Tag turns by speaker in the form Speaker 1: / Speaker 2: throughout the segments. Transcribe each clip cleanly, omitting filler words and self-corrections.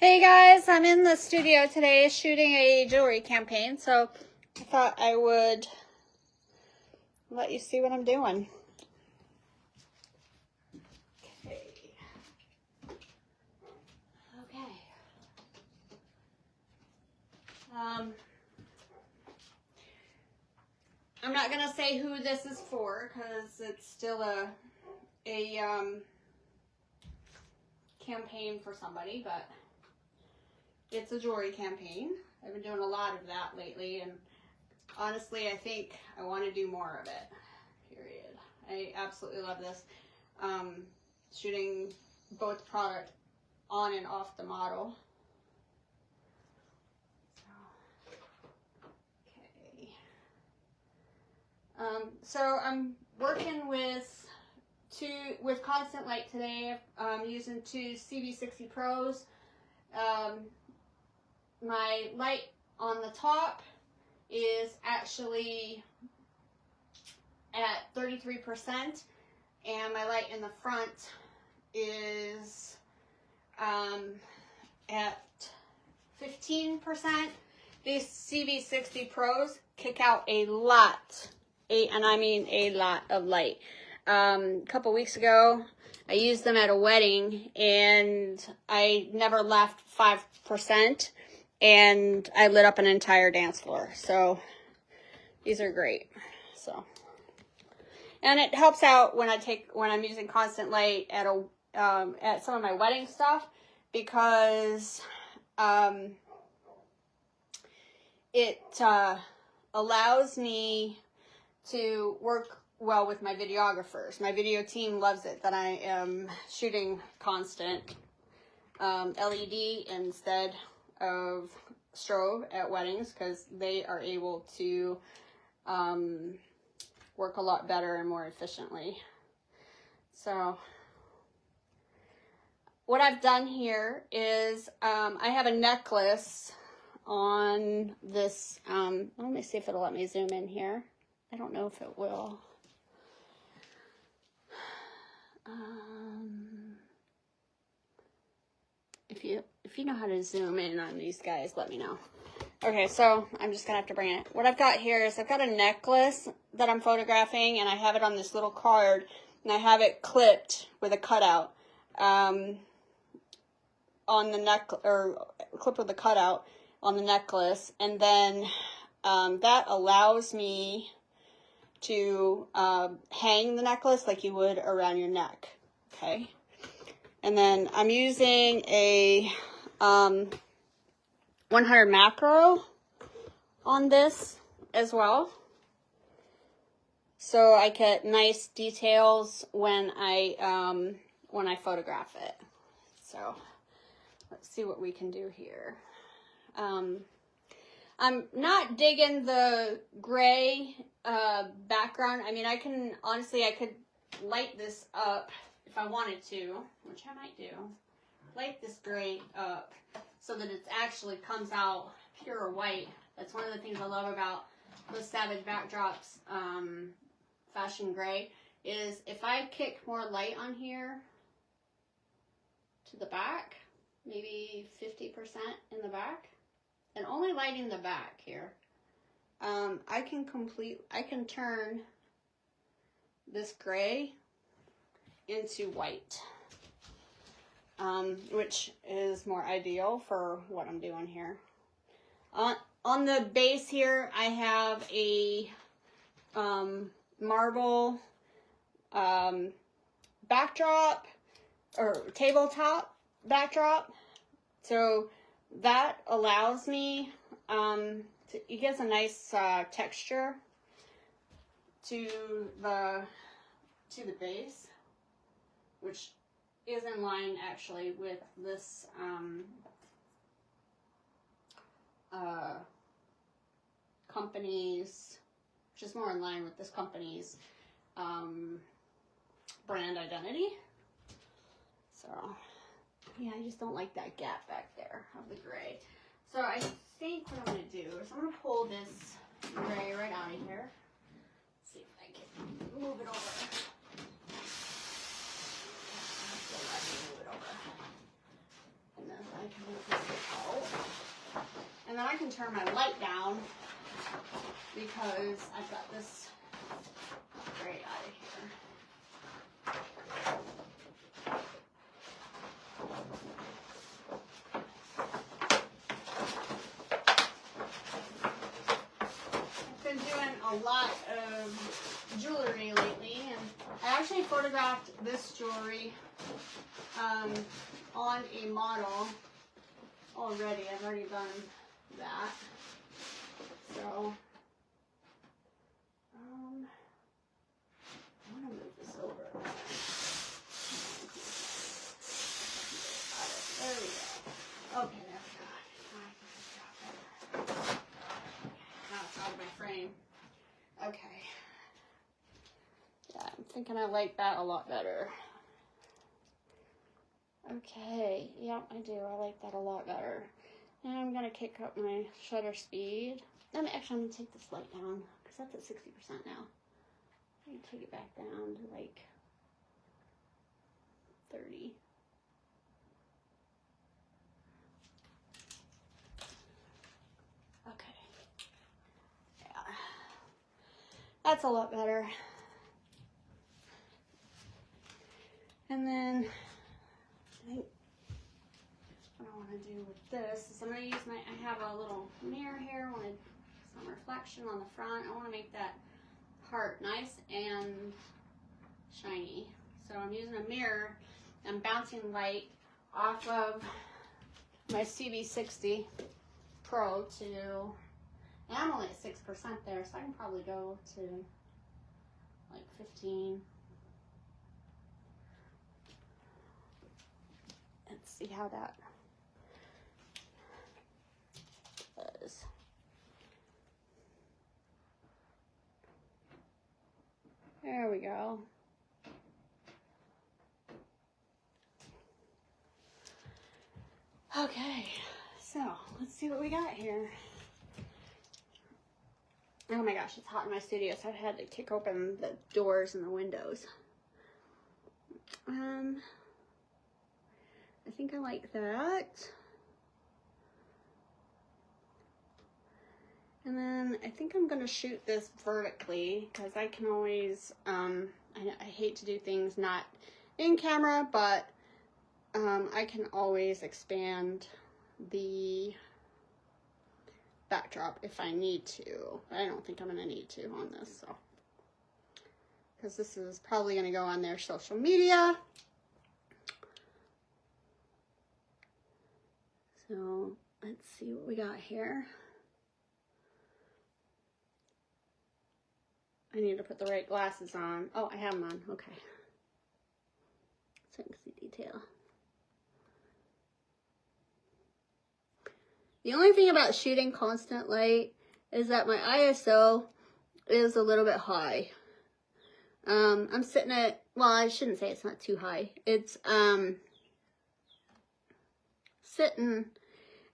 Speaker 1: Hey guys, I'm in the studio today shooting a jewelry campaign, so I thought I would let you see what I'm doing. Okay. I'm not gonna say who this is for because it's still a campaign for somebody, but it's a jewelry campaign. I've been doing a lot of that lately, and honestly, I think I want to do more of it, period. I absolutely love this. Shooting both product on and off the model. Okay. So I'm working with constant light today. I'm using two CV60 Pros. My light on the top is actually at 33%, and my light in the front is at 15%. These CV60 Pros kick out a lot, and I mean a lot of light. A couple weeks ago, I used them at a wedding, and I never left 5%, and I lit up an entire dance floor. So these are great. So, and it helps out when I'm using constant light at at some of my wedding stuff, because it allows me to work well with my videographers. My video team loves it that I am shooting constant LED instead of strobe at weddings, because they are able to work a lot better and more efficiently. So what I've done here is I have a necklace on this. Let me see if it'll let me zoom in here. I don't know if it will. If you know how to zoom in on these guys, let me know. Okay, so I'm just gonna have to bring it. What I've got here is I've got a necklace that I'm photographing, and I have it on this little card, and I have it clipped with a cutout on the neck, or clipped with a cutout on the necklace, and then that allows me to hang the necklace like you would around your neck. Okay, and then I'm using a 100 macro on this as well, so I get nice details when I photograph it. So let's see what we can do here. I'm not digging the gray background. I mean, I could light this up if I wanted to, which I might do. Light this gray up so that it actually comes out pure white. That's one of the things I love about the Savage Backdrops Fashion Gray, is if I kick more light on here to the back, maybe 50% in the back, and only lighting the back here, I can turn this gray into white, which is more ideal for what I'm doing here. On the base here, I have a marble backdrop, or tabletop backdrop. So that allows me it gives a nice texture to the base, which is in line actually with this company's, which is more in line with this company's brand identity. So yeah, I just don't like that gap back there of the gray. So I think what I'm going to do is I'm going to pull this gray right out of here. Let's see if I can move it over. And then I can move this turn my light down because I've got this gray out of here. I've been doing a lot of jewelry lately, and I actually photographed this jewelry on a model already. I've already done that. So, I want to move this over. There we go. Okay, there we go. Now it's out of my frame. Okay. Yeah, I'm thinking I like that a lot better. Okay, yep, I do. I like that a lot better. Now I'm going to kick up my shutter speed. Actually, I'm going to take this light down because that's at 60% now. I can take it back down to like 30. Okay. Yeah. That's a lot better. And then I think what I want to do with this is I'm going to use I have a little mirror here. I wanted some reflection on the front. I want to make that heart nice and shiny. So I'm using a mirror. I'm bouncing light off of my CB60 Pro to, and I'm only at 6% there, so I can probably go to like 15. Let's see how that does. There we go. Okay, so let's see what we got here. Oh my gosh, it's hot in my studio, so I've had to kick open the doors and the windows. I think I like that. And then I think I'm going to shoot this vertically because I can always, I hate to do things not in camera, but I can always expand the backdrop if I need to. I don't think I'm going to need to on this, so. Because this is probably going to go on their social media. So let's see what we got here. I need to put the right glasses on. Oh, I have them on. Okay. So I can see detail. The only thing about shooting constant light is that my ISO is a little bit high. I'm sitting at, well, I shouldn't say it's not too high. It's sitting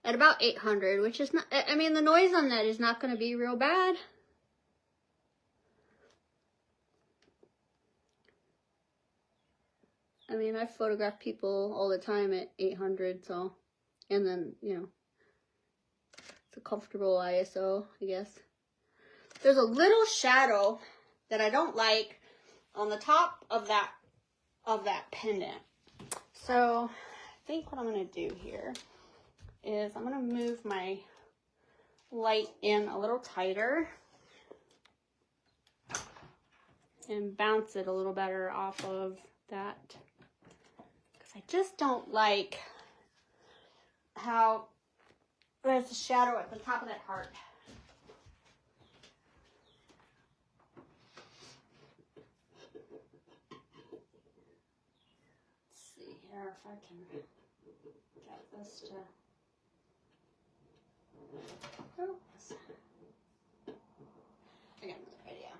Speaker 1: at about 800, which is not, I mean, the noise on that is not going to be real bad. I mean, I photograph people all the time at 800, so, and then, you know, it's a comfortable ISO, I guess. There's a little shadow that I don't like on the top of that pendant. So, I think what I'm going to do here is I'm going to move my light in a little tighter and bounce it a little better off of that. Because I just don't like how there's a shadow at the top of that heart. Let's see here if I can get this to... Oops. I got another idea.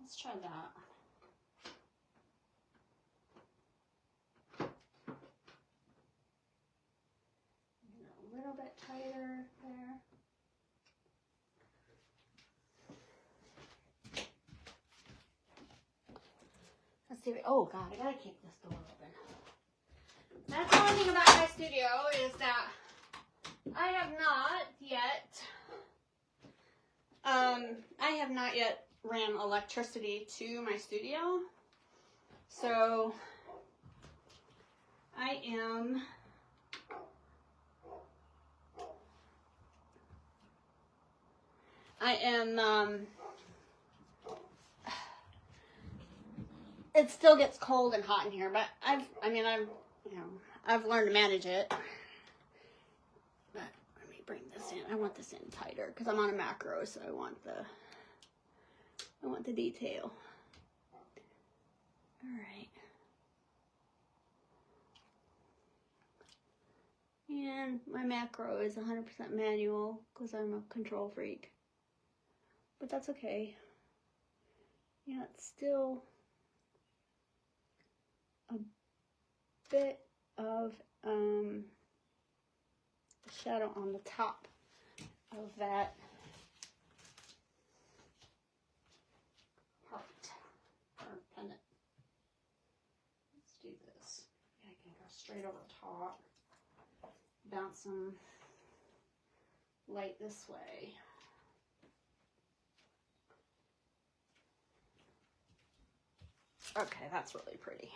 Speaker 1: Let's try that. A little bit tighter there. Let's see. Oh God, I gotta keep this door open. That's the only thing about my studio is that I have not yet ran electricity to my studio. So I am it still gets cold and hot in here, but I've learned to manage it. But let me bring this in. I want this in tighter because I'm on a macro, so I want the detail. All right. And my macro is 100% manual because I'm a control freak. But that's okay. Yeah, it's still a bit of shadow on the top of that heart or pendant. Let's do this. I can go straight over top, bounce some light this way. Okay, that's really pretty.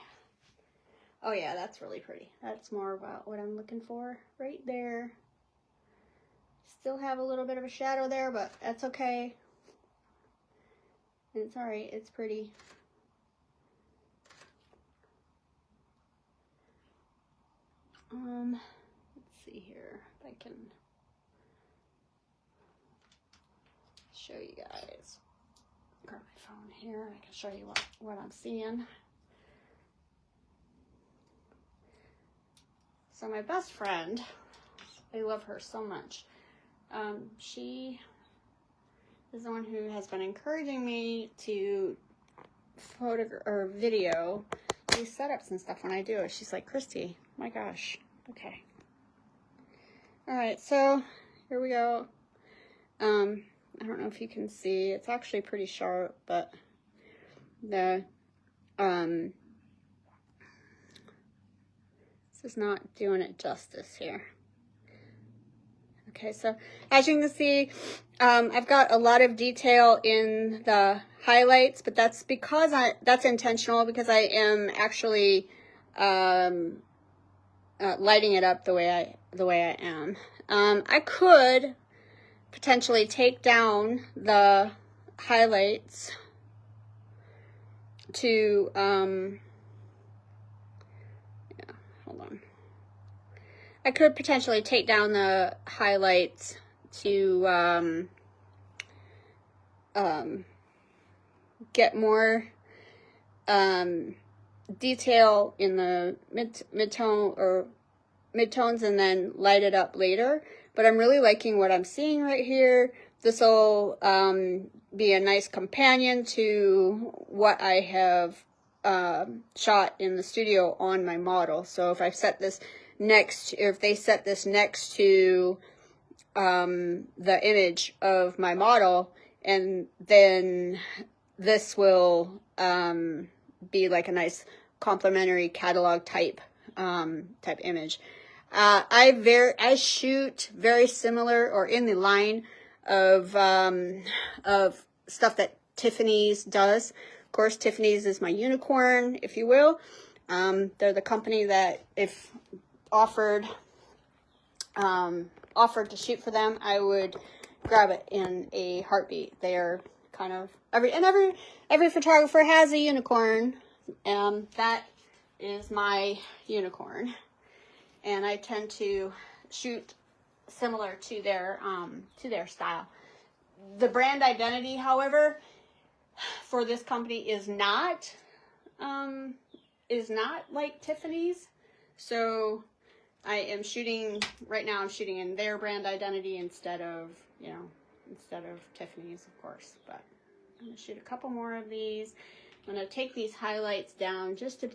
Speaker 1: Oh yeah, that's really pretty. That's more about what I'm looking for right there. Still have a little bit of a shadow there, but that's okay. It's alright, it's pretty. Let's see here if I can show you guys. Grab my phone here, I can show you what I'm seeing. So my best friend, I love her so much. She is the one who has been encouraging me to photograph or video these setups and stuff when I do it. She's like, Christy, my gosh, okay. All right, so here we go. I don't know if you can see, it's actually pretty sharp, but this is not doing it justice here. Okay, so as you can see, I've got a lot of detail in the highlights, but that's because that's intentional because I am actually lighting it up the way I am. I could potentially take down the highlights to hold on. I could potentially take down the highlights to get more detail in the midtones and then light it up later. But I'm really liking what I'm seeing right here. This will be a nice companion to what I have shot in the studio on my model. So if I set this next, or if they set this next to the image of my model, and then this will be like a nice complementary catalog type image. I shoot very similar or in the line of stuff that Tiffany's does. Of course, Tiffany's is my unicorn, if you will. They're the company that if offered to shoot for them, I would grab it in a heartbeat. They are kind of every photographer has a unicorn, and that is my unicorn. And I tend to shoot similar to their style. The brand identity, however, for this company is not like Tiffany's. So I am shooting right now. I'm shooting in their brand identity instead of Tiffany's, of course. But I'm gonna shoot a couple more of these. I'm going to take these highlights down just a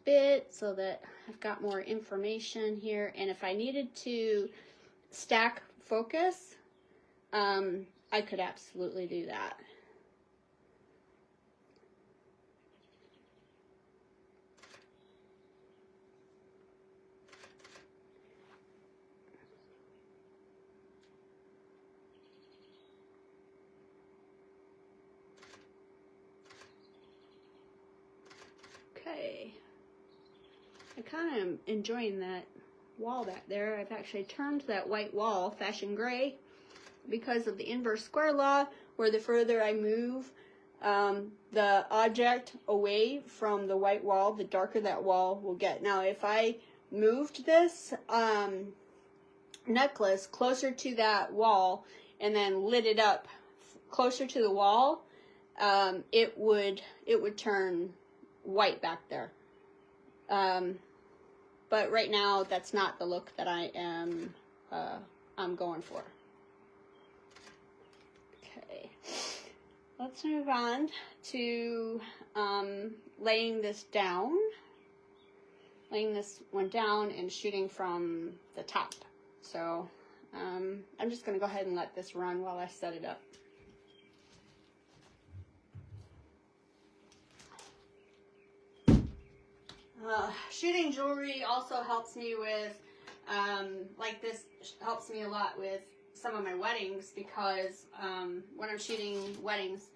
Speaker 1: bit so that I've got more information here. And if I needed to stack focus, I could absolutely do that. I kind of am enjoying that wall back there. I've actually turned that white wall fashion gray because of the inverse square law, where the further I move the object away from the white wall, the darker that wall will get. Now, if I moved this necklace closer to that wall and then lit it up closer to the wall, it would turn white back there. But right now, that's not the look that I am I'm going for. Okay, let's move on to laying this one down and shooting from the top. So I'm just going to go ahead and let this run while I set it up. Shooting jewelry also helps me with, like this helps me a lot with some of my weddings, because when I'm shooting weddings,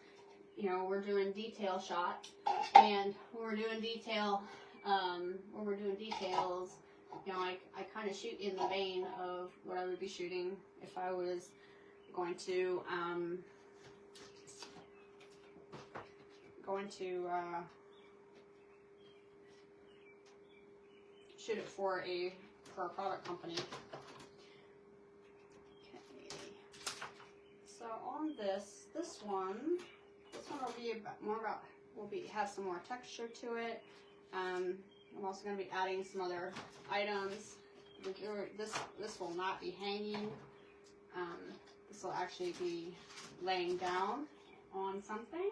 Speaker 1: you know, we're doing detail shots, and when we're doing details, you know, I kind of shoot in the vein of what I would be shooting if I was going to shoot it for a product company. Okay. So on this one will be have some more texture to it. I'm also going to be adding some other items. This will not be hanging. This will actually be laying down on something.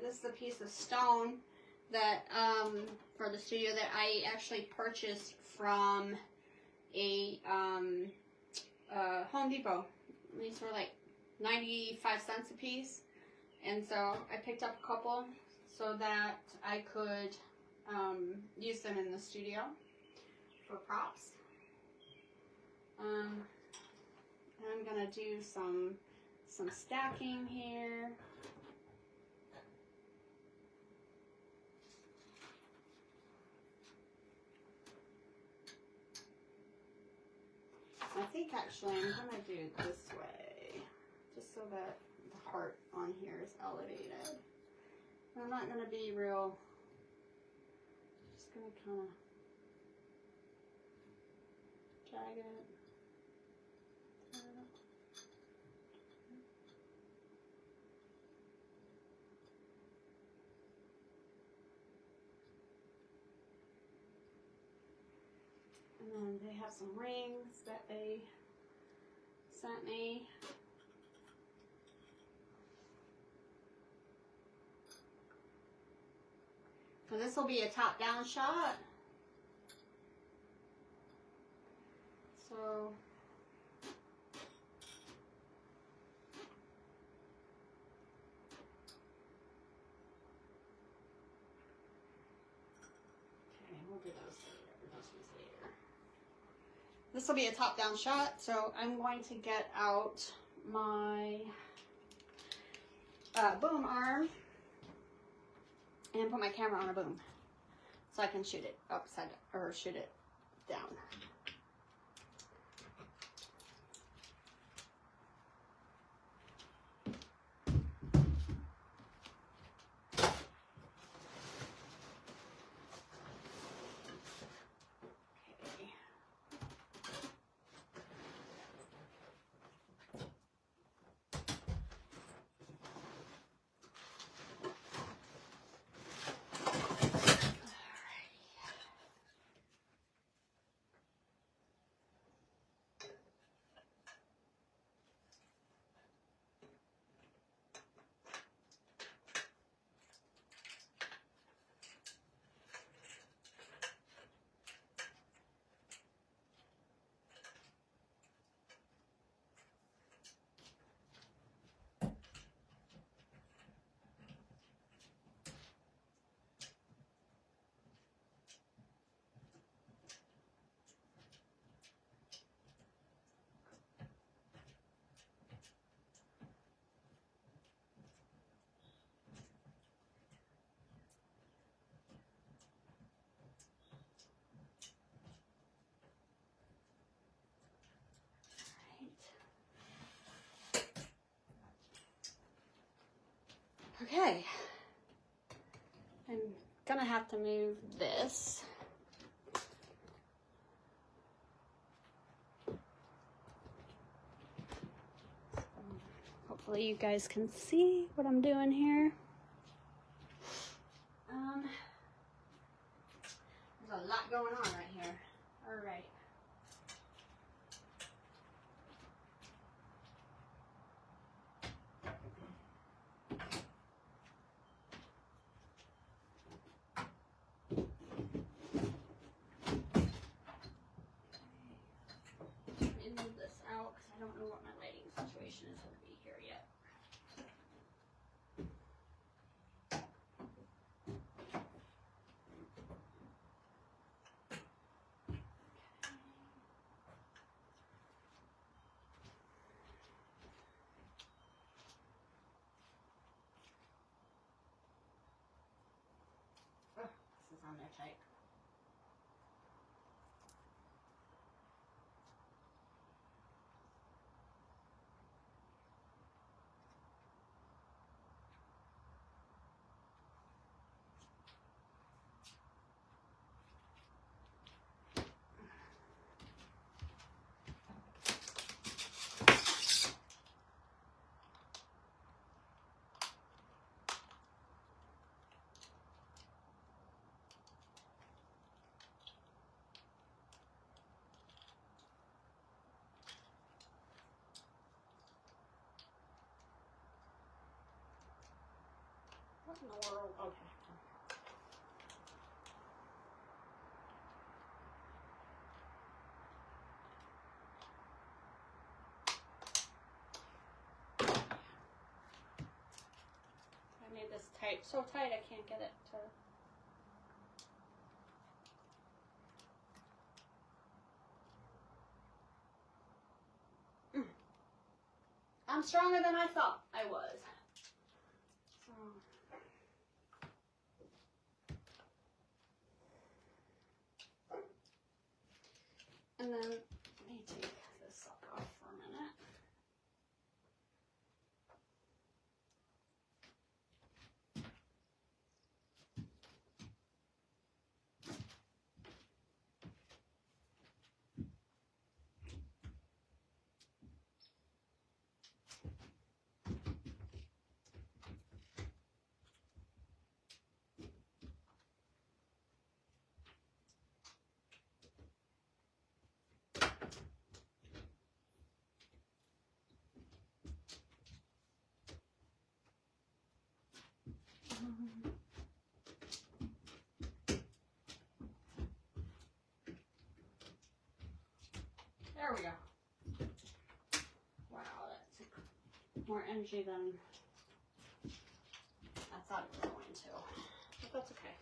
Speaker 1: This is a piece of stone that for the studio that I actually purchased from a Home Depot. These were like 95 cents a piece, and so I picked up a couple so that I could use them in the studio for props. I'm gonna do some stacking here. I think actually I'm going to do it this way, just so that the heart on here is elevated. I'm not going to be real, just going to kind of drag it. And then they have some rings that they sent me. So this will be a top-down shot. So okay, we'll do those later. This will be a top-down shot, so I'm going to get out my boom arm and put my camera on a boom so I can shoot it upside or shoot it down. Okay. I'm gonna have to move this. Hopefully you guys can see what I'm doing here. There's a lot going on right here. All right. Let me move this out because I don't know what my lighting situation is going to be here yet. Oh, this is on there tight. What in the world? Okay. I made this tight, so tight I can't get it to. I'm stronger than I thought I was. So. And then let me take this off for a minute. There we go. Wow, that took more energy than I thought it was going to. But that's okay.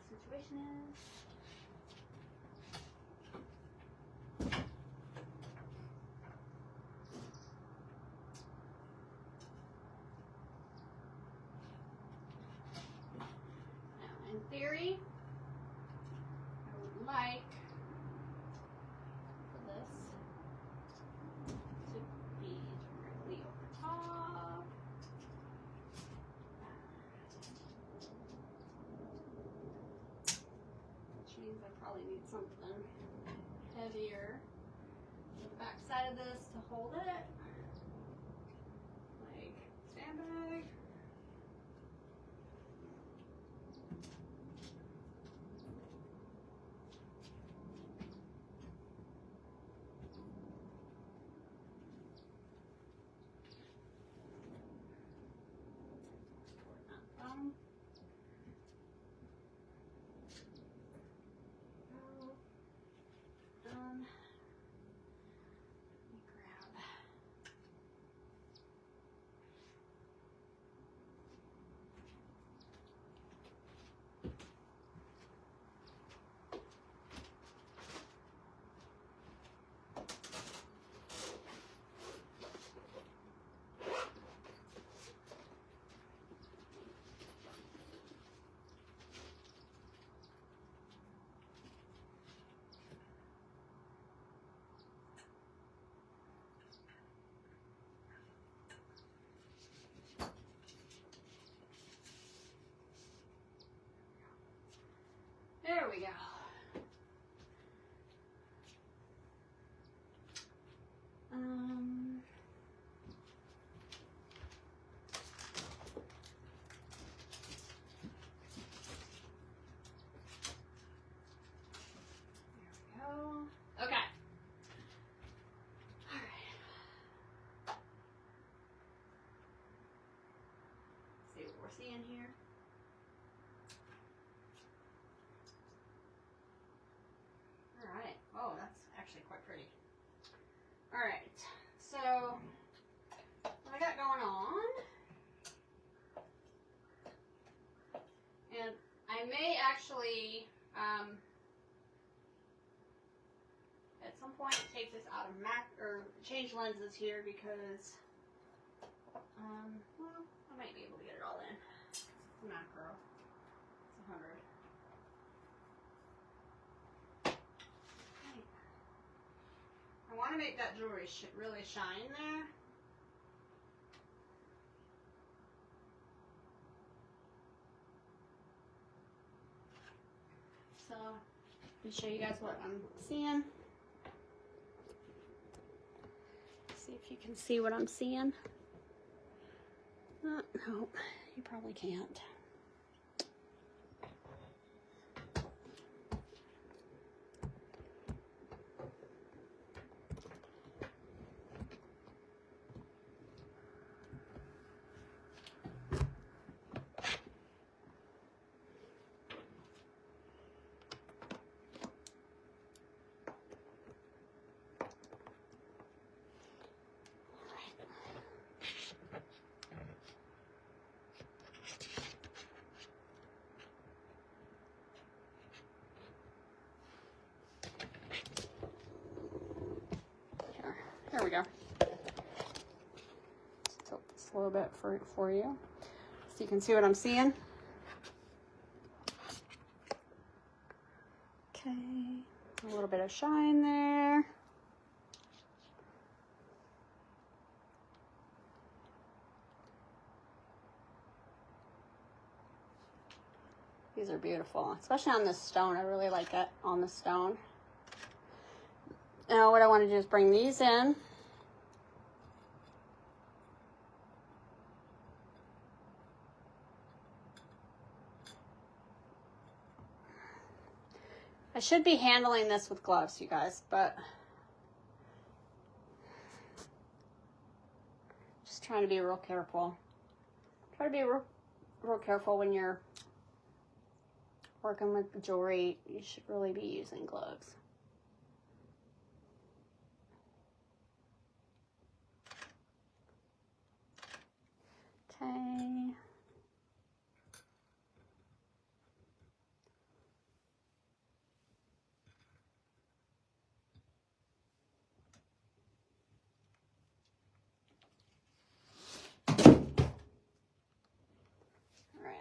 Speaker 1: Situation is. jewelry. I would like for this to be directly over top. Which means I probably need something heavier on the back side of this to hold it. Like sandbag. There we go. There we go. Okay. All right. See what we're seeing here. Oh, that's actually quite pretty. All right, so what I got going on, and I may actually, at some point take this out of or change lenses here because, well, I might be able to get it all in. Macro, it's 100. I want to make that jewelry really shine there. So, let me show you guys what I'm seeing. See if you can see what I'm seeing. No, you probably can't. There we go. Let's tilt this a little bit for you so you can see what I'm seeing. Okay, a little bit of shine there. These are beautiful, especially on this stone. I really like it on the stone. Now what I want to do is bring these in. I should be handling this with gloves, you guys, but just trying to be real careful. Try to be real careful when you're working with jewelry. You should really be using gloves. Okay.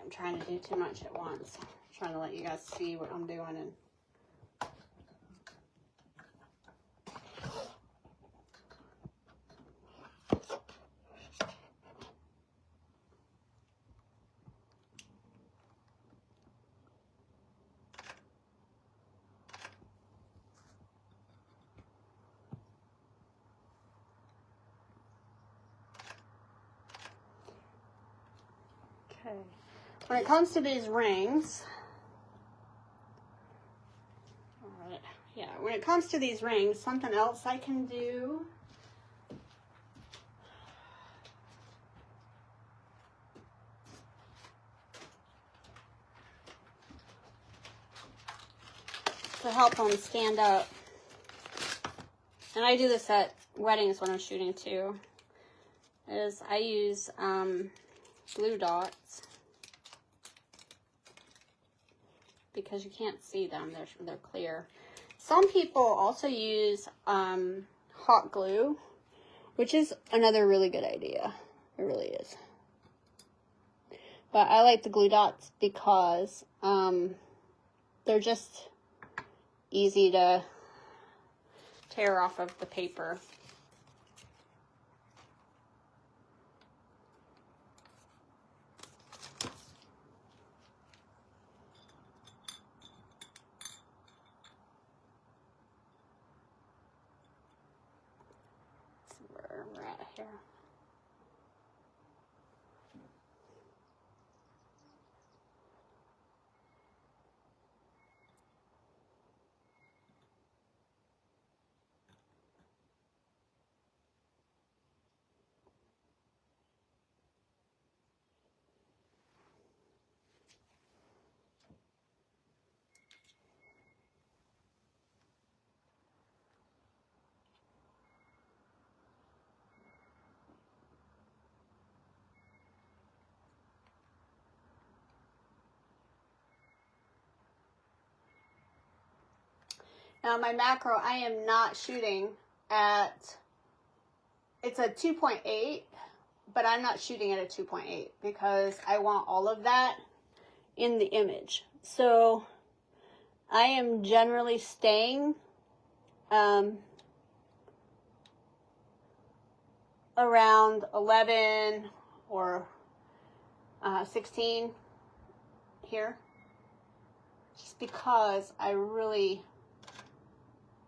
Speaker 1: I'm trying to do too much at once. I'm trying to let you guys see what I'm doing. And okay. When it comes to these rings, yeah, when it comes to these rings, something else I can do to help them stand up, and I do this at weddings when I'm shooting too, is I use glue dots, because you can't see them, they're clear. Some people also use hot glue, which is another really good idea. It really is. But I like the glue dots because they're just easy to tear off of the paper. Where we're at here. Now my macro, I am not shooting at, it's a 2.8, but I'm not shooting at a 2.8 because I want all of that in the image. So I am generally staying around 11 or 16 here, just because I really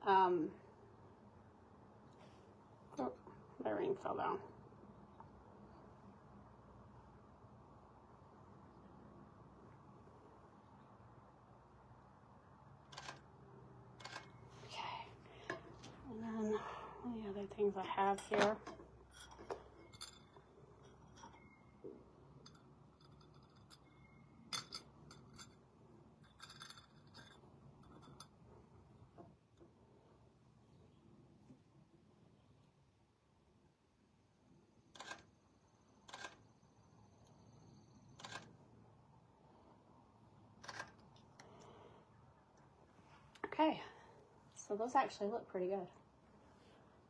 Speaker 1: oh, my ring fell down. Okay, and then the other things I have here. Okay, so those actually look pretty good.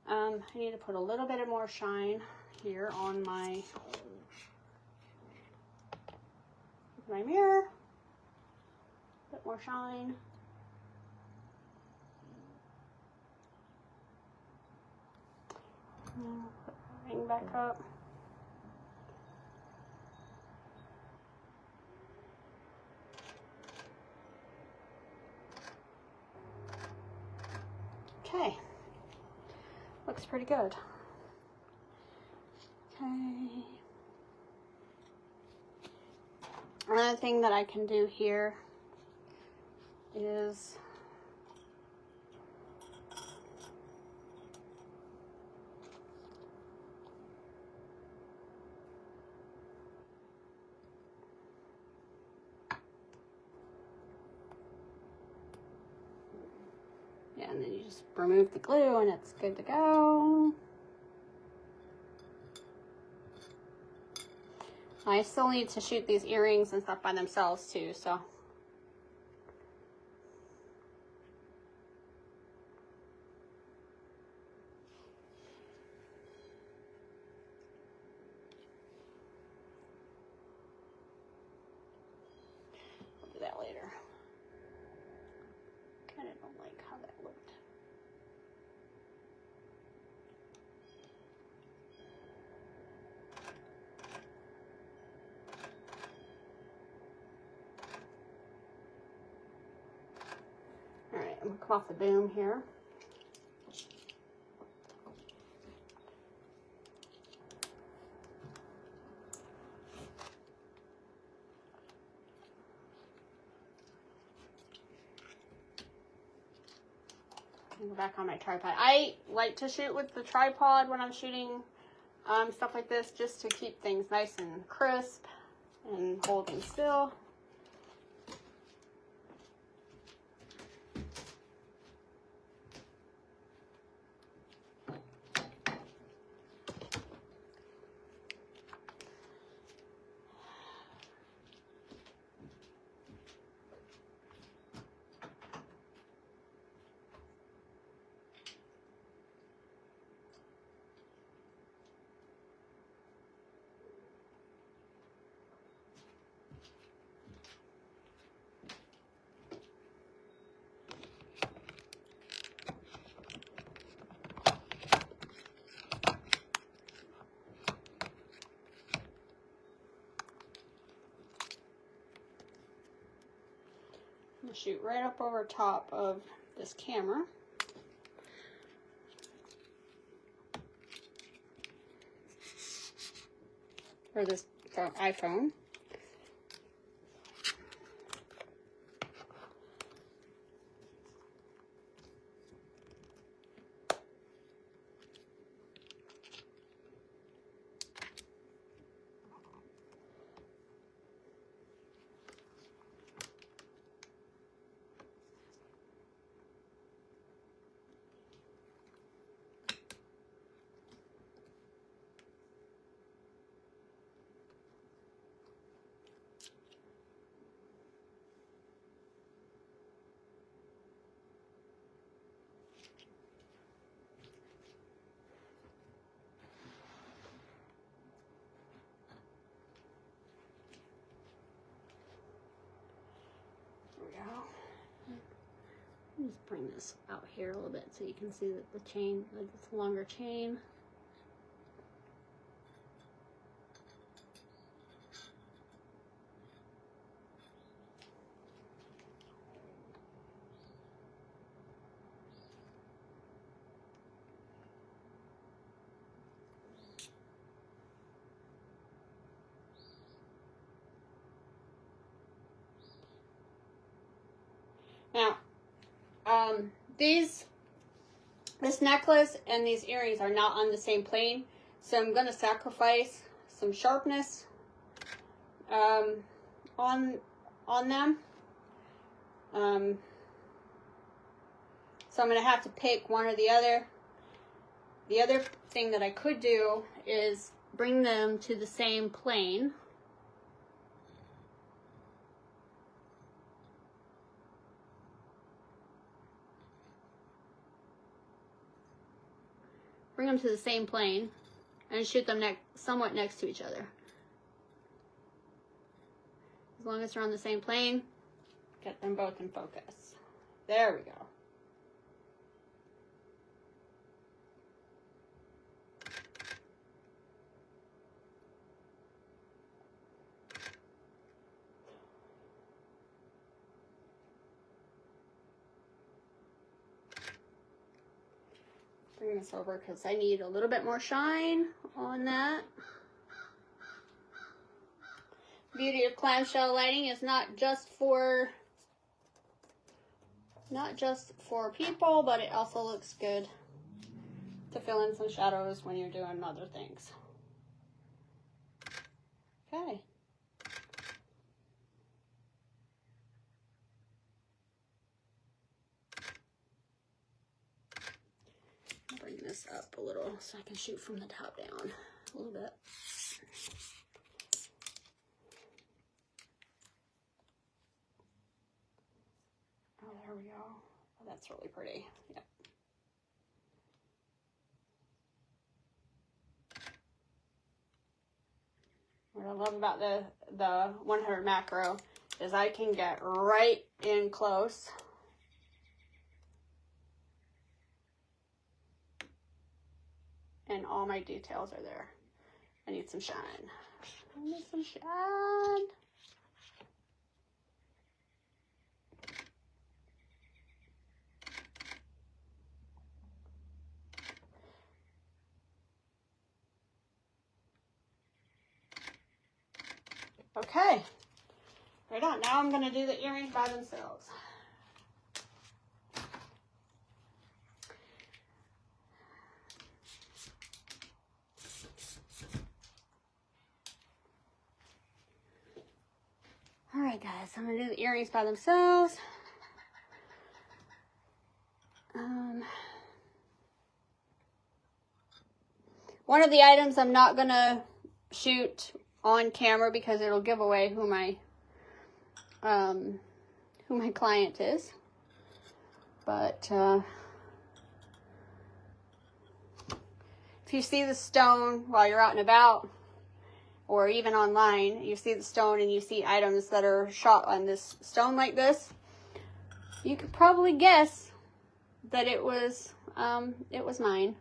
Speaker 1: I need to put a little bit of more shine here on my mirror. A bit more shine. Put the ring back up. Okay, looks pretty good. Okay. Another thing that I can do here is and then you just remove the glue and it's good to go. I still need to shoot these earrings and stuff by themselves too, so. don't like how that looked. All right, I'm gonna come off the boom here. Go back on my tripod. I like to shoot with the tripod when I'm shooting stuff like this, just to keep things nice and crisp and holding still. I'm gonna shoot right up over top of this camera. Or this iPhone. Just bring this out here a little bit so you can see that the chain, like this longer chain. Now, this necklace and these earrings are not on the same plane, so I'm going to sacrifice some sharpness on them. So I'm going to have to pick one or the other. The other thing that I could do is bring them to the same plane. Bring them to the same plane and shoot them somewhat next to each other. As long as they're on the same plane, get them both in focus. There we go. Bring this over because I need a little bit more shine on that. Beauty of clamshell lighting is not just for people, but it also looks good to fill in some shadows when you're doing other things. Okay. Bring this up a little so I can shoot from the top down a little bit. Oh, there we go. Oh, that's really pretty. Yep. What I love about the 100 macro is I can get right in close and all my details are there. I need some shine. I need some shine. Okay, right on. Now I'm going to do the earrings by themselves. All right, guys, I'm going to do the earrings by themselves. One of the items I'm not going to shoot on camera because it'll give away who my client is. But if you see the stone while you're out and about, or even online, you see the stone and you see items that are shot on this stone like this, you could probably guess that it was mine.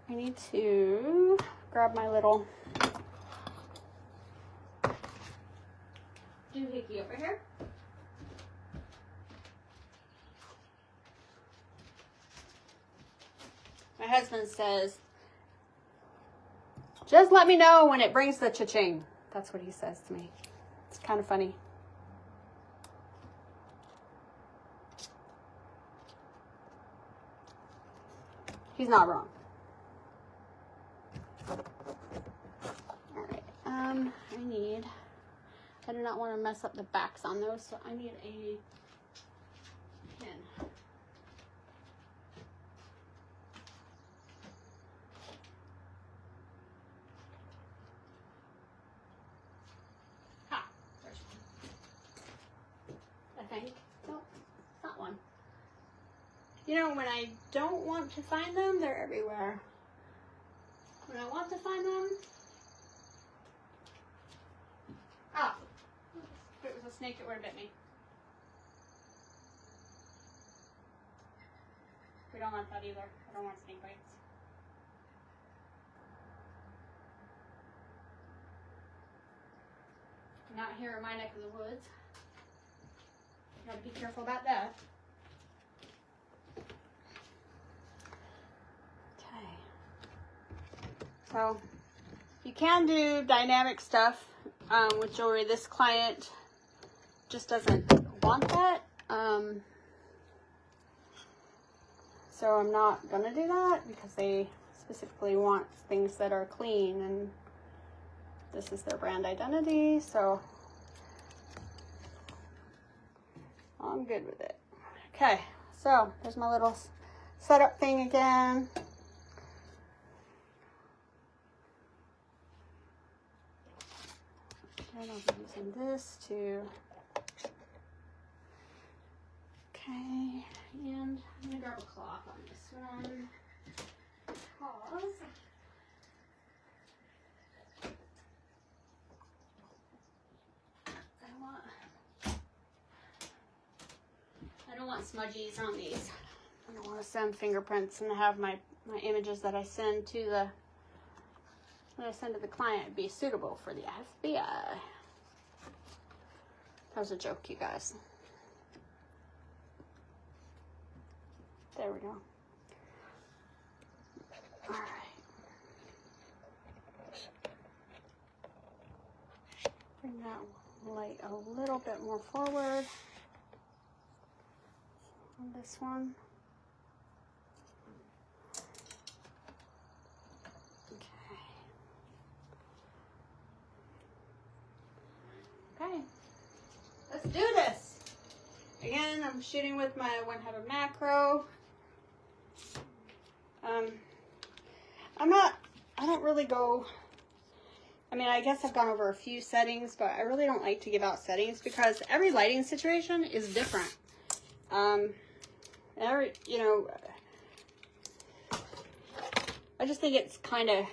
Speaker 1: I need to grab my little doohickey over here. My husband says, just let me know when it brings the cha-ching. That's what he says to me. It's kind of funny. He's not wrong. Alright, I do not want to mess up the backs on those, so I need a pin. Ha! There's one. I think. No, it's not one. You know, when I don't want to find them, they're everywhere. When I want to find them... Ah! If it was a snake, it would have bit me. We don't want that either. I don't want snake bites. Not here in my neck of the woods. Gotta be careful about that. So you can do dynamic stuff with jewelry. This client just doesn't want that. So I'm not going to do that because they specifically want things that are clean, and this is their brand identity. So I'm good with it. Okay, so there's my little setup thing again. And I'll be using this to, okay, and I'm going to grab a cloth on this one, because I don't want smudgies on these. I don't want to send fingerprints and have my images that I send to the client be suitable for the FBI. That was a joke, you guys. There we go. All right. Bring that light a little bit more forward on this one. Okay, let's do this. Again, I'm shooting with my 100 macro. I don't really go, I mean, I guess I've gone over a few settings, but I really don't like to give out settings because every lighting situation is different. You know, I just think it's kind of,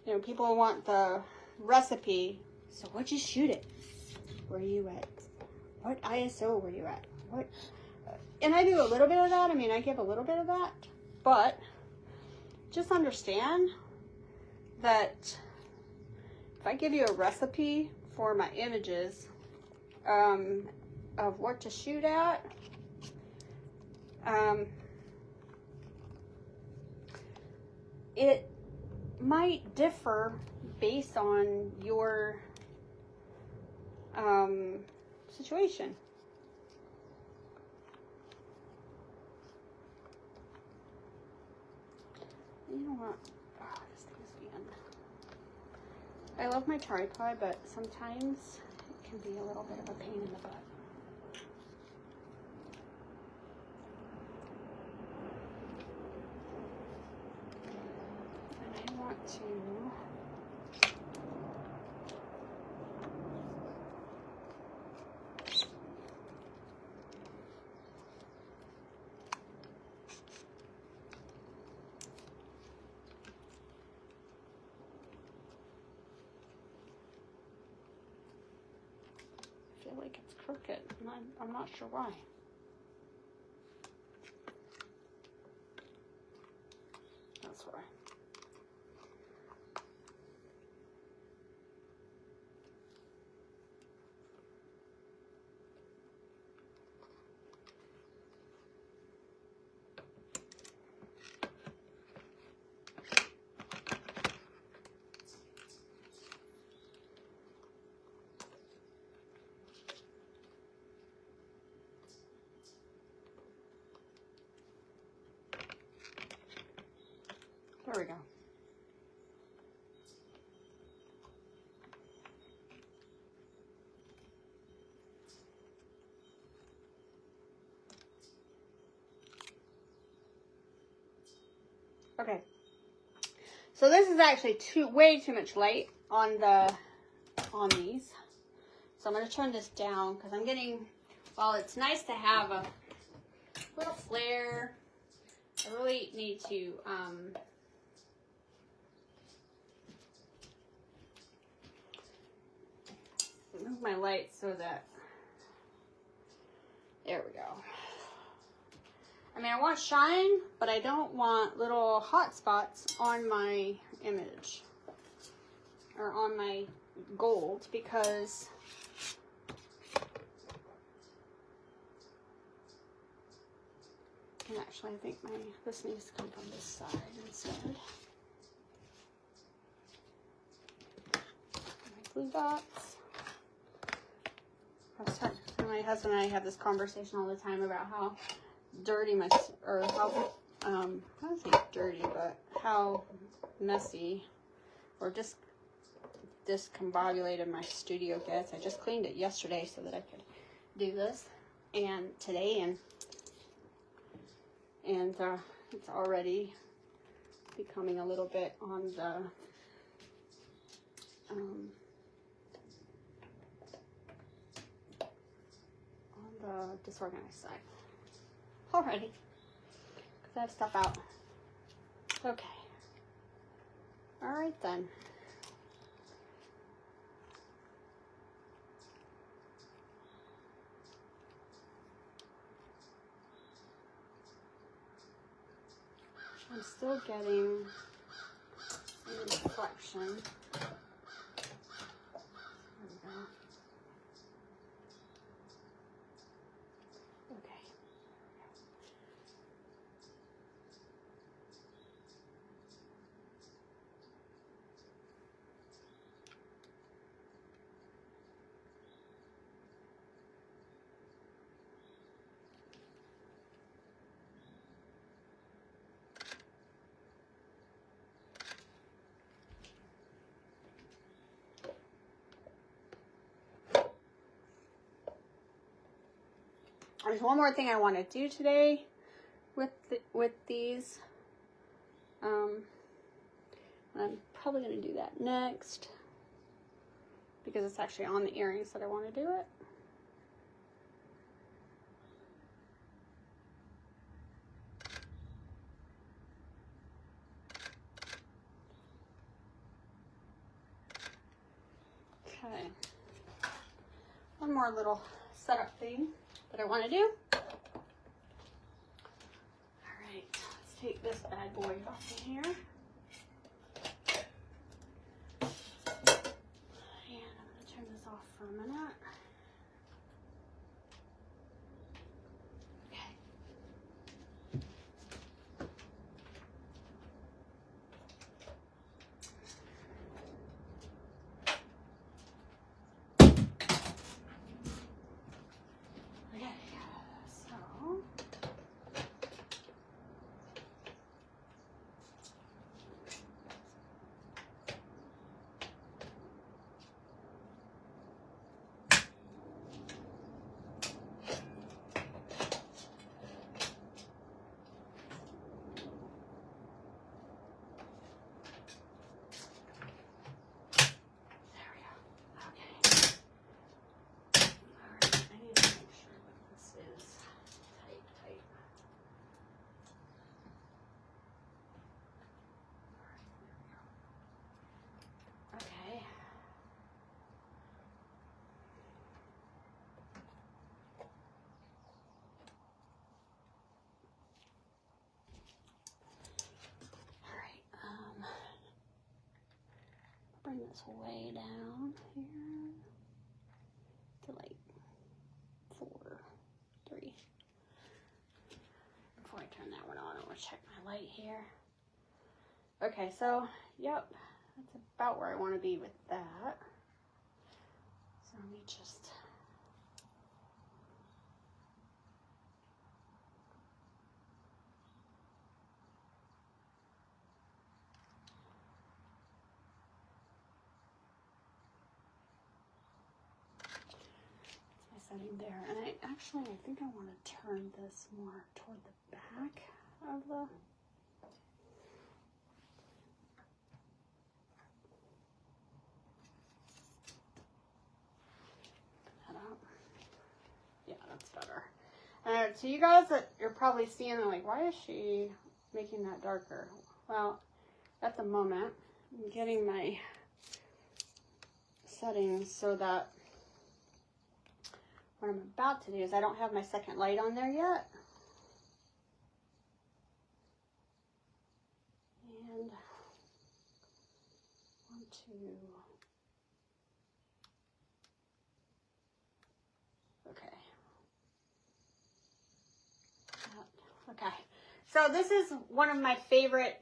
Speaker 1: you know, people want the recipe. So what'd you shoot it? Where are you at? What ISO were you at? And I do a little bit of that. I mean, I give a little bit of that, but just understand that if I give you a recipe for my images of what to shoot at, it might differ based on your situation. You know what? Oh, this thing is being... I love my tripod, but sometimes it can be a little bit of a pain in the butt. And I want to... I feel like it's crooked. I'm not sure why. That's why. There we go. Okay. So this is actually way too much light on these. So I'm going to turn this down because I'm getting, while it's nice to have a little flare, I really need to move my light so that, there we go. I mean, I want shine, but I don't want little hot spots on my image or on my gold, because and actually I think this needs to come from this side instead. My glue dots. My husband and I have this conversation all the time about how dirty how I don't say dirty, but how messy or just discombobulated my studio gets. I just cleaned it yesterday so that I could do this, and today, and it's already becoming a little bit on the disorganized side already, because I have stuff out. Okay. All right then. I'm still getting an reflection. There we go. Okay. There's one more thing I want to do today with these. I'm probably going to do that next because it's actually on the earrings that I want to do it. Okay. One more little setup thing that I want to do. let's take this bad boy off in here. And I'm going to turn this off for a minute. Bring this way down here to like 4, 3. Before I turn that one on, I want to check my light here. Okay, so, yep, that's about where I want to be with that. So let me just... setting there, and I think I want to turn this more toward the back of the that up. Yeah, that's better. To you guys that you're probably seeing, like, why is she making that darker? Well, at the moment, I'm getting my settings so that what I'm about to do is I don't have my second light on there yet. And 1, 2. Okay. Okay. So this is one of my favorite,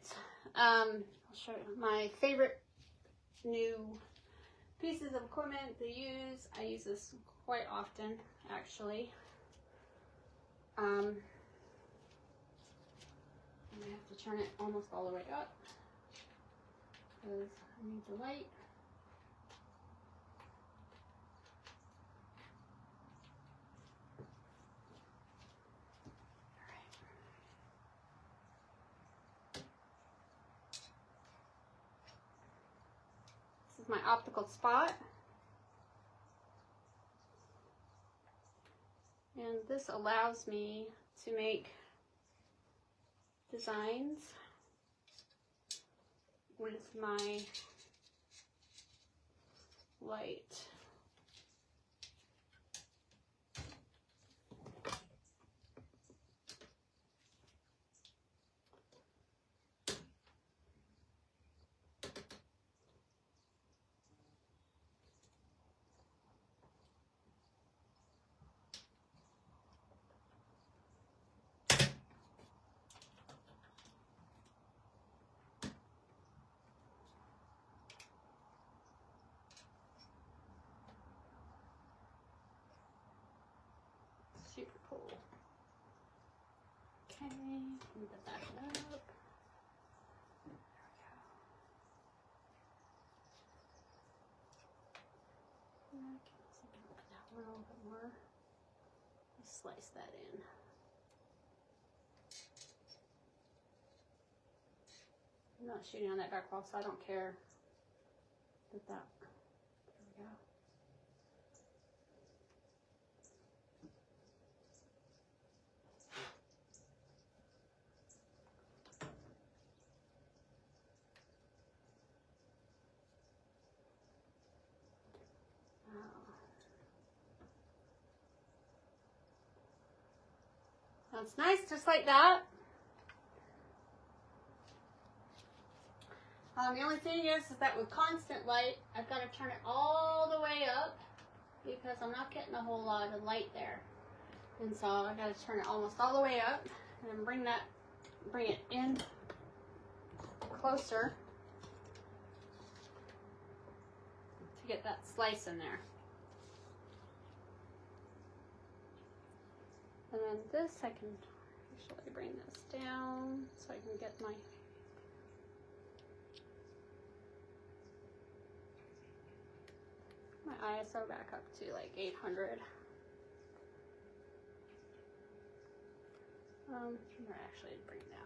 Speaker 1: I'll show you my favorite new pieces of equipment to use. I use this quite often, actually. I'm gonna have to turn it almost all the way up because I need the light. All right. This is my optical spot. And this allows me to make designs with my light. Super cool. Okay, let me put that up. There we go. Look at that one a little bit more. Let's slice that in. I'm not shooting on that back wall, so I don't care that. There we go. That's nice, just like that. The only thing is that with constant light, I've got to turn it all the way up because I'm not getting a whole lot of light there. And so I've got to turn it almost all the way up and then bring it in closer to get that slice in there. And then this, I can actually bring this down so I can get my ISO back up to like 800. Or actually bring it down.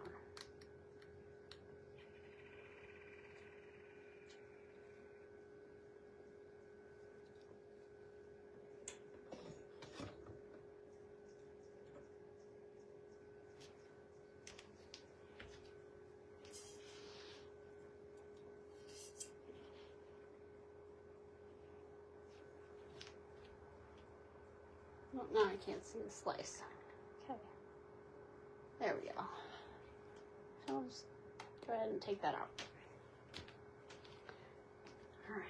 Speaker 1: Well, now I can't see the slice. Okay. There we go. So I'll just go ahead and take that out. All right.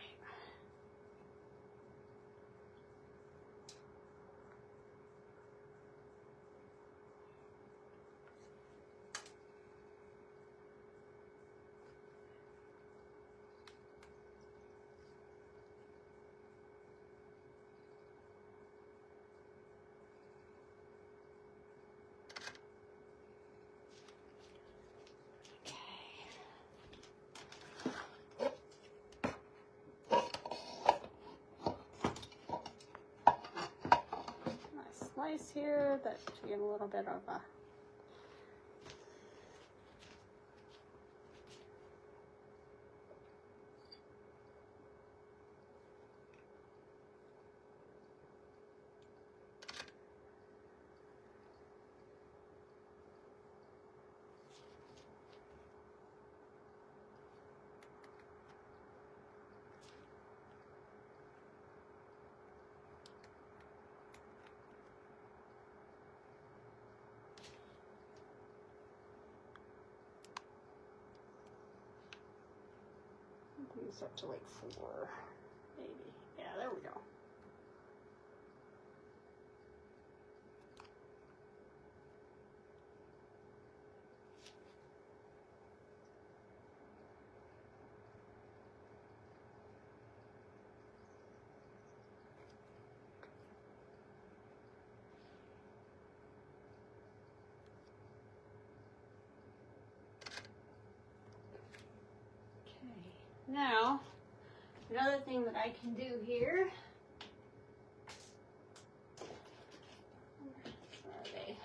Speaker 1: Slice here that to give a little bit of a it's up to like 4, maybe. Yeah, there we go. Now, another thing that I can do here, where are they?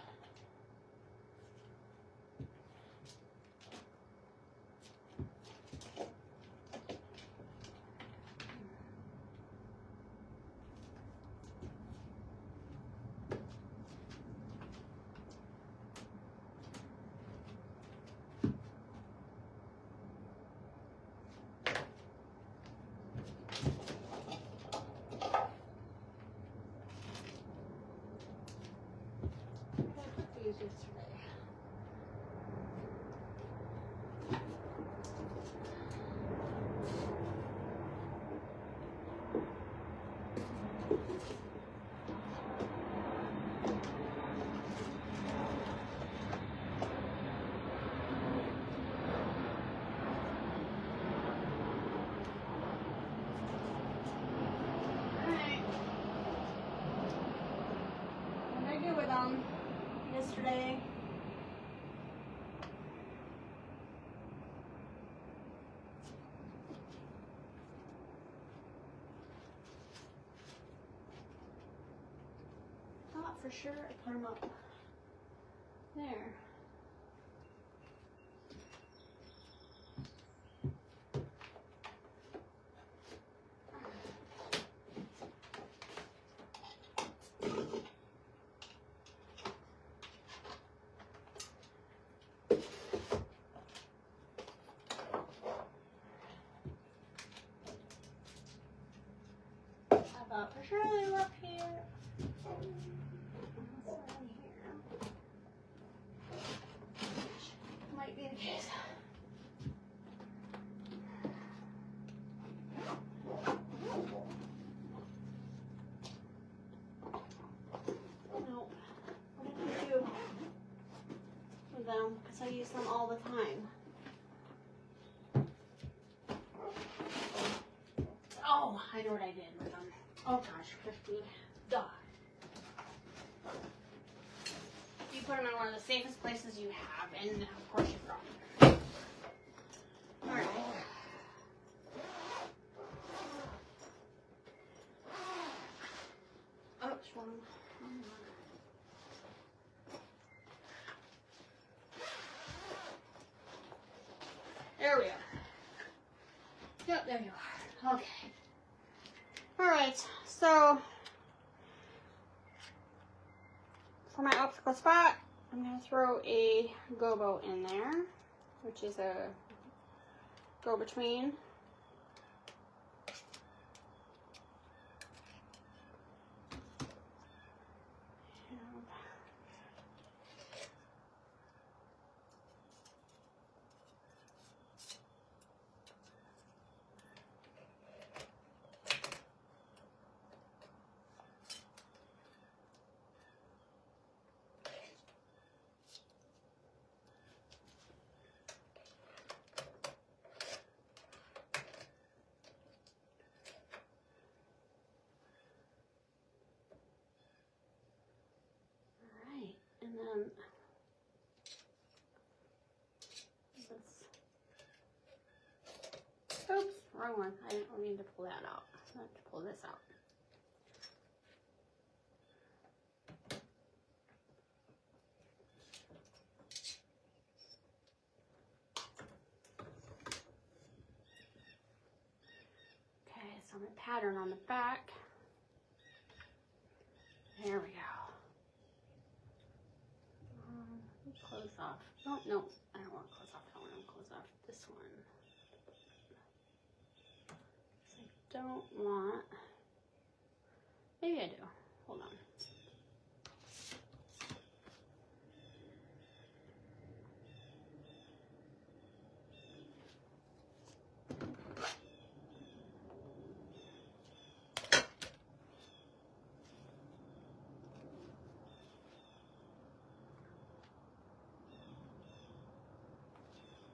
Speaker 1: Yesterday. Thought for sure I put them up there. I thought for sure they were up here. What's around here? know, because I use them all the time. Oh, I know what I did with them. Oh gosh, 50. Duh. You put them in one of the safest places you have, and of course you brought them. Alright. Oh, it's wrong. There we are. Yep, there you are. Okay. Alright, so for my obstacle spot, I'm going to throw a gobo in there, which is a go-between. And then oops, wrong one. I didn't need to pull that out. I have to pull this out. Okay, so my pattern on the back. There we go. Close off. Oh, no, I don't want to close off that one. I want to close off this one. So I don't want, maybe I do. Hold on.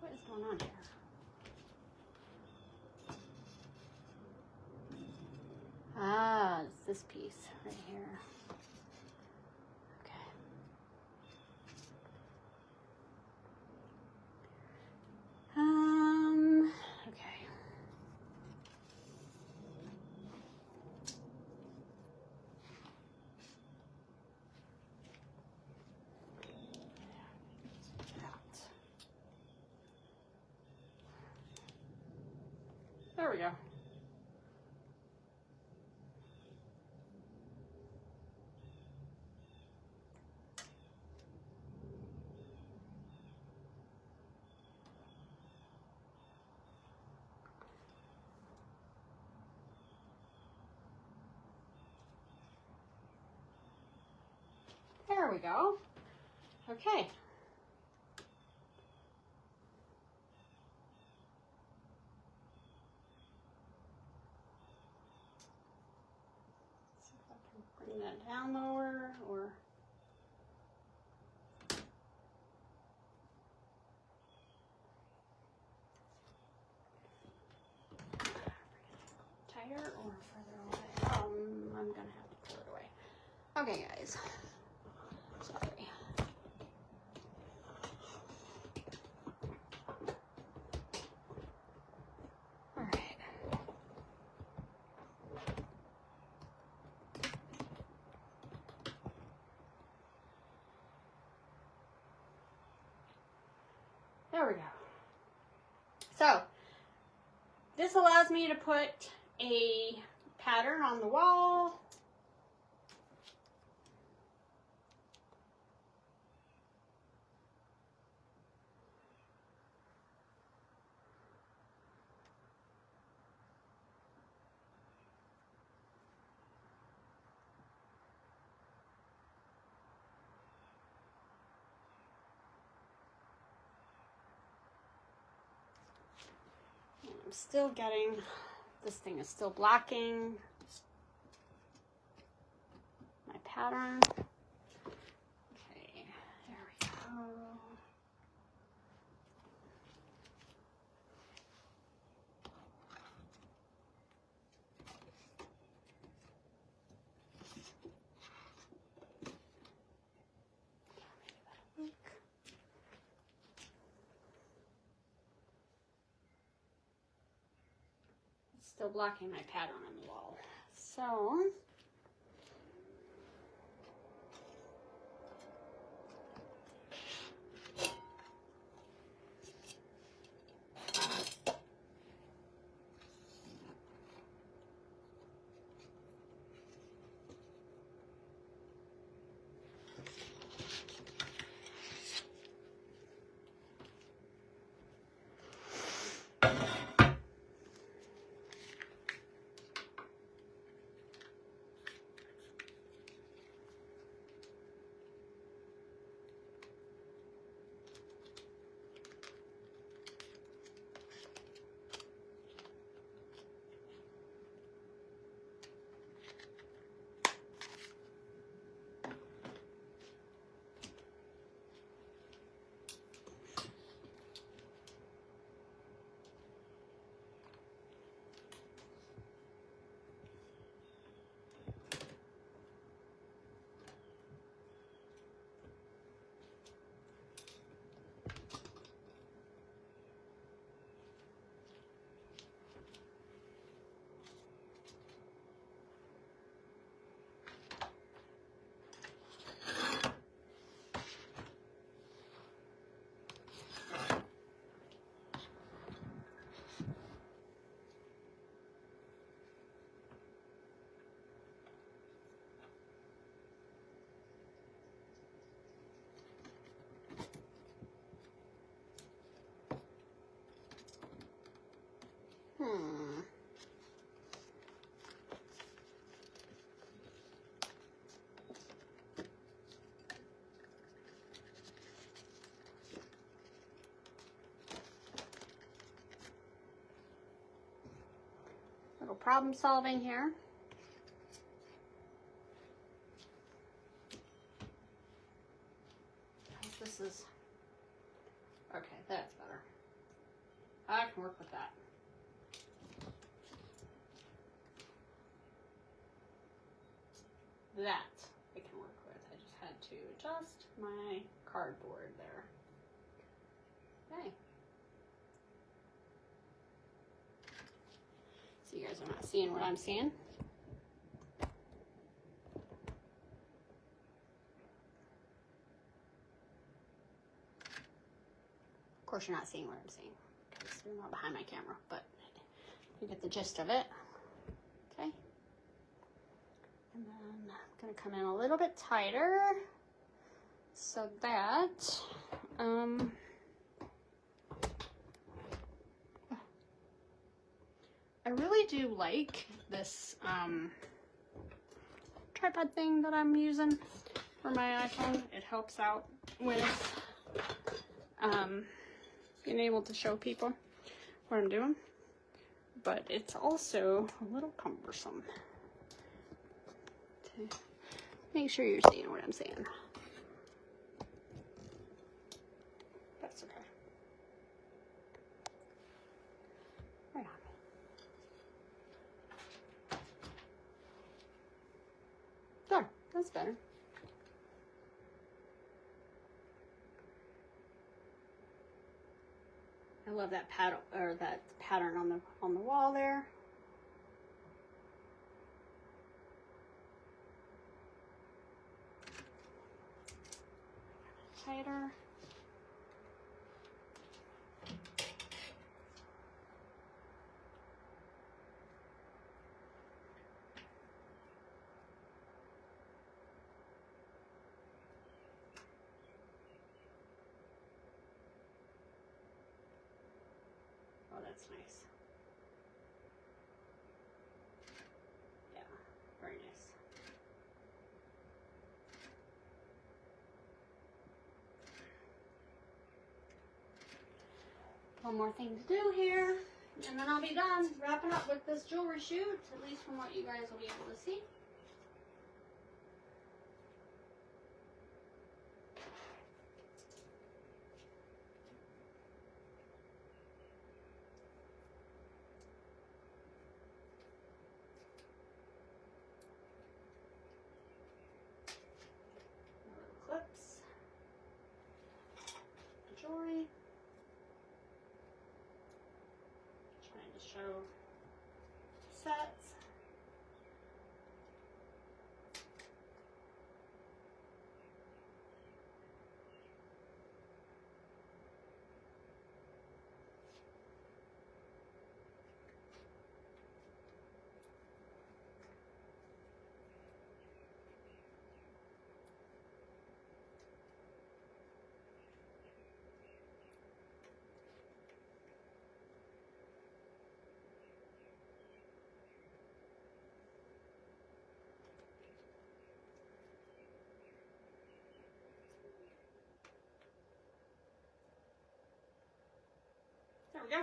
Speaker 1: What is going on here? Ah, it's this piece right here. Okay. Okay. There we go. There we go. Okay. See if I can bring that down lower or tighter or further away. I'm gonna have to pull it away. Okay, guys. Sorry. All right. There we go. So, this allows me to put a pattern on the wall. I'm still getting, this thing is still blocking my pattern. Okay, there we go. still blocking my pattern on the wall. So little problem solving here. This is, okay, that's better. I can work with that. That I can work with. I just had to adjust my cardboard there. Okay. So you guys are not seeing what I'm seeing. Of course you're not seeing what I'm seeing because you're not behind my camera, but you get the gist of it. Okay. And then I'm going to come in a little bit tighter so that I really do like this tripod thing that I'm using for my iPhone. It helps out with being able to show people what I'm doing, but it's also a little cumbersome to make sure you're seeing what I'm saying. That's okay. Right on. There, that's better. I love that pattern on the wall there. Tighter. Oh, that's nice. Yeah, very nice. One more thing to do here, and then I'll be done wrapping up with this jewelry shoot, at least from what you guys will be able to see. Little clips, the jewelry. Trying to show we go.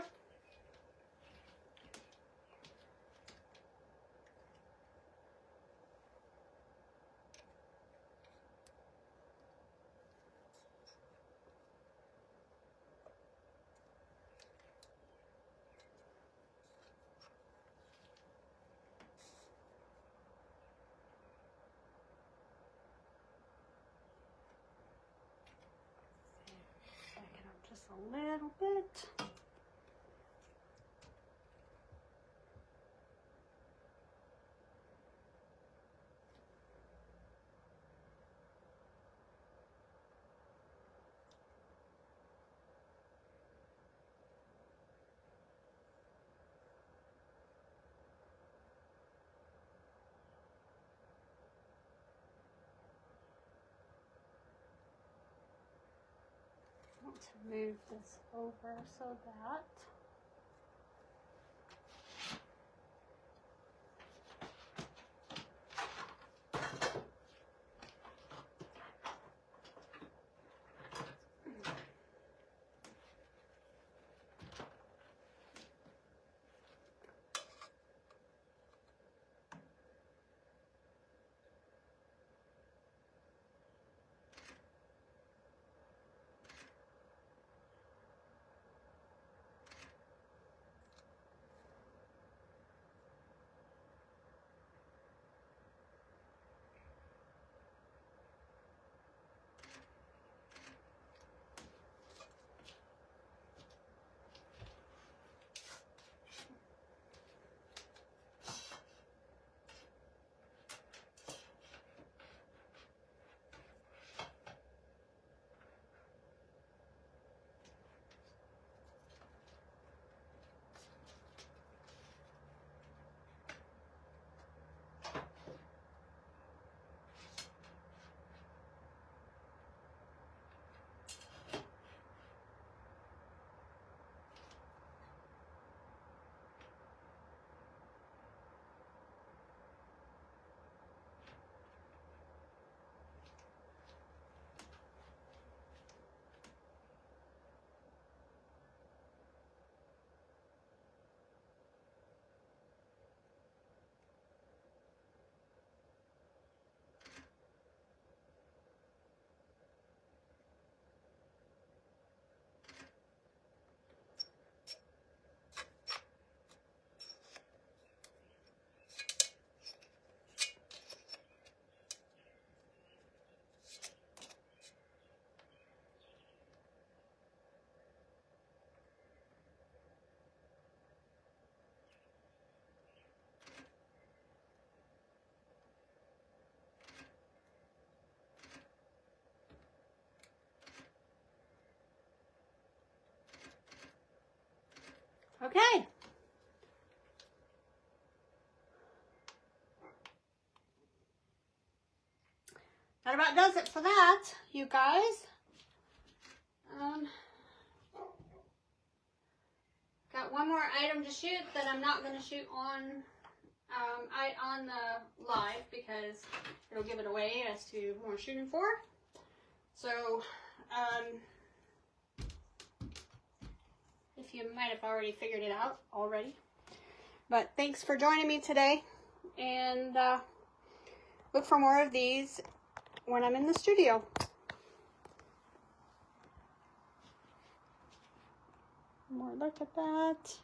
Speaker 1: Just a little bit. I want to move this over so that okay. That about does it for that, you guys. Got one more item to shoot that I'm not going to shoot on the live because it'll give it away as to who I'm shooting for. So, if you might have already figured it out already. But thanks for joining me today, and look for more of these when I'm in the studio. More look at that.